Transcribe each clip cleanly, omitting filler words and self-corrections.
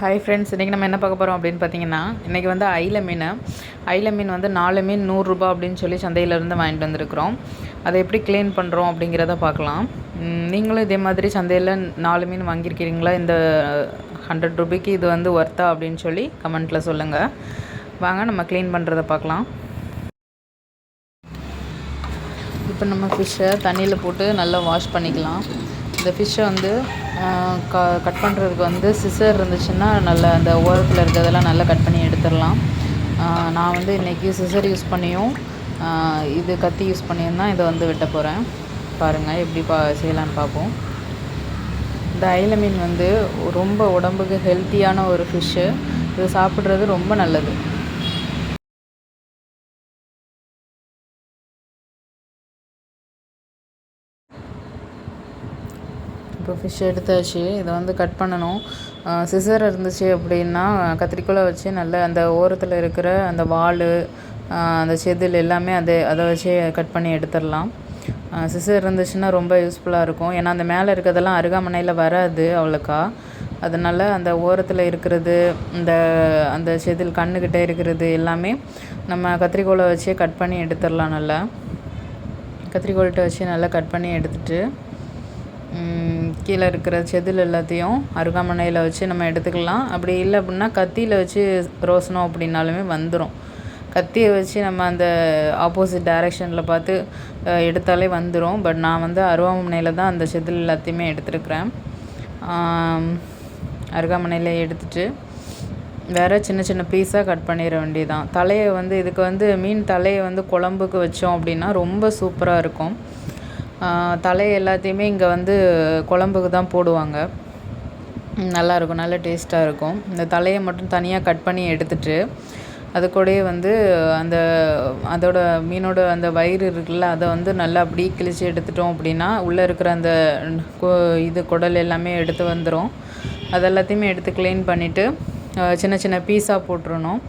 Hi friends, இன்றைக்கி நம்ம என்ன பார்க்க போகிறோம் அப்படின்னு பார்த்தீங்கன்னா, இன்றைக்கி வந்து அயில மீன் வந்து 4 மீன் 100 ரூபா அப்படின்னு சொல்லி சந்தையிலேருந்து வாங்கிட்டு வந்திருக்கிறோம். அதை எப்படி க்ளீன் பண்ணுறோம் அப்படிங்கிறத பார்க்கலாம். நீங்களும் இதே மாதிரி சந்தையில் 4 மீன் வாங்கியிருக்கிறீங்களா? இந்த 100 ரூபாய்க்கு இது வந்து ஒர்த்தா அப்படின்னு சொல்லி கமெண்ட்டில் சொல்லுங்கள். வாங்க நம்ம க்ளீன் பண்ணுறதை பார்க்கலாம். இப்போ நம்ம ஃபிஷ்ஷை தண்ணியில் போட்டு நல்லா வாஷ் பண்ணிக்கலாம். இந்த ஃபிஷ்ஷை வந்து கட் பண்ணுறதுக்கு வந்து சிசர் இருந்துச்சுன்னா நல்லா அந்த ஓரத்தில் இருக்கிறதெல்லாம் நல்லா கட் பண்ணி எடுத்துடலாம். நான் வந்து இன்றைக்கி சிசர் யூஸ் பண்ணியும் இது கத்தி யூஸ் பண்ணியும் தான் இதை வந்து வெட்ட போகிறேன். பாருங்கள் எப்படி செய்யலான்னு பார்ப்போம். இந்த அயில மீன் வந்து ரொம்ப உடம்புக்கு ஹெல்த்தியான ஒரு ஃபிஷ்ஷு. இது சாப்பிட்றது ரொம்ப நல்லது. இப்போ ஃபிஷ் எடுத்தாச்சு. இதை வந்து கட் பண்ணணும். சிசர் இருந்துச்சு அப்படின்னா கத்திரிக்கோலை வச்சு நல்லா அந்த ஓரத்தில் இருக்கிற அந்த வால், அந்த செதில் எல்லாமே அதை வச்சு கட் பண்ணி எடுத்துடலாம். சிசர் இருந்துச்சுன்னா ரொம்ப யூஸ்ஃபுல்லாக இருக்கும். ஏன்னா அந்த மேலே இருக்கிறதெல்லாம் அருகாமனையில் வராது அவ்வளோக்கா. அதனால் அந்த ஓரத்தில் இருக்கிறது, அந்த செதில் கண்ணுக்கிட்ட இருக்கிறது எல்லாமே நம்ம கத்திரிக்கோலை வச்சே கட் பண்ணி எடுத்துடலாம். நல்லா கத்திரிக்கோல்கிட்ட வச்சு நல்லா கட் பண்ணி எடுத்துகிட்டு கீழே இருக்கிற செதில் எல்லாத்தையும் அருகாமனையில் வச்சு நம்ம எடுத்துக்கலாம். அப்படி இல்லை அப்படின்னா கத்தியில் வச்சு ரோசனம் அப்படின்னாலுமே வந்துடும். கத்தியை வச்சு நம்ம அந்த ஆப்போசிட் டைரெக்ஷனில் பார்த்து எடுத்தாலே வந்துடும். பட் நான் வந்து அருகாமனையில் தான் அந்த செதில் எல்லாத்தையுமே எடுத்துருக்கிறேன். அருகாமனையில் எடுத்துகிட்டு வேறு சின்ன சின்ன பீஸாக கட் பண்ணிட வேண்டியதான். தலையை வந்து இதுக்கு வந்து மீன் தலையை வந்து குழம்புக்கு வச்சோம் அப்படின்னா ரொம்ப சூப்பராக இருக்கும். தலையை எல்லாத்தையுமே இங்கே வந்து குழம்புக்கு தான் போடுவாங்க. நல்லாயிருக்கும், நல்ல டேஸ்ட்டாக இருக்கும். இந்த தலையை மட்டும் தனியாக கட் பண்ணி எடுத்துகிட்டு அது கூடயே வந்து அதோட மீனோட அந்த வயிறு இருக்குல்ல, அதை வந்து நல்லா அப்படியே கிழிச்சு எடுத்துட்டோம் அப்படின்னா உள்ளே இருக்கிற அந்த குடல் எல்லாமே எடுத்து வந்துடும். அது எல்லாத்தையுமே எடுத்து க்ளீன் பண்ணிவிட்டு சின்ன சின்ன பீஸாக போட்டுறணும்.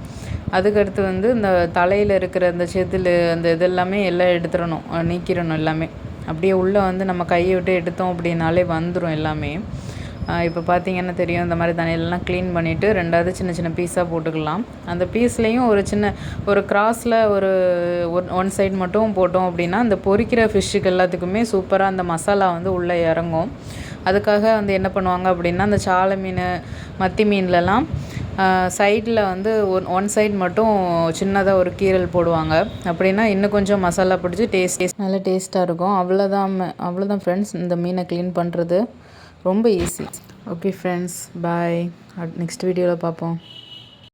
அதுக்கடுத்து வந்து இந்த தலையில் இருக்கிற அந்த செதில் அந்த இதெல்லாமே எல்லாம் எடுத்துடணும், நீக்கிடணும் எல்லாமே. அப்படியே உள்ளே வந்து நம்ம கையை விட்டு எடுத்தோம் அப்படின்னாலே வந்துடும் எல்லாமே. இப்போ பார்த்திங்கன்னா தெரியும். இந்த மாதிரி தண்ணியிலலாம் க்ளீன் பண்ணிவிட்டு ரெண்டாவது சின்ன சின்ன பீஸாக போட்டுக்கலாம். அந்த பீஸ்லேயும் ஒரு கிராஸில் ஒன் சைடு மட்டும் போட்டோம் அப்படின்னா அந்த பொரிக்கிற ஃபிஷ்ஷுக்கு எல்லாத்துக்குமே சூப்பராக அந்த மசாலா வந்து உள்ளே இறங்கும். அதுக்காக வந்து என்ன பண்ணுவாங்க அப்படின்னா அந்த சாலை மீன், மத்தி மீன்லலாம் சைடில் வந்து ஒன் சைடு மட்டும் சின்னதாக ஒரு கீரல் போடுவாங்க. அப்படின்னா இன்னும் கொஞ்சம் மசாலா பிடிச்சி டேஸ்ட் நல்லா டேஸ்ட்டாக இருக்கும். அவ்வளோதான் ஃப்ரெண்ட்ஸ். இந்த மீனை க்ளீன் பண்ணுறது ரொம்ப ஈஸி. ஓகே ஃப்ரெண்ட்ஸ், பாய். நெக்ஸ்ட் வீடியோவில் பார்ப்போம்.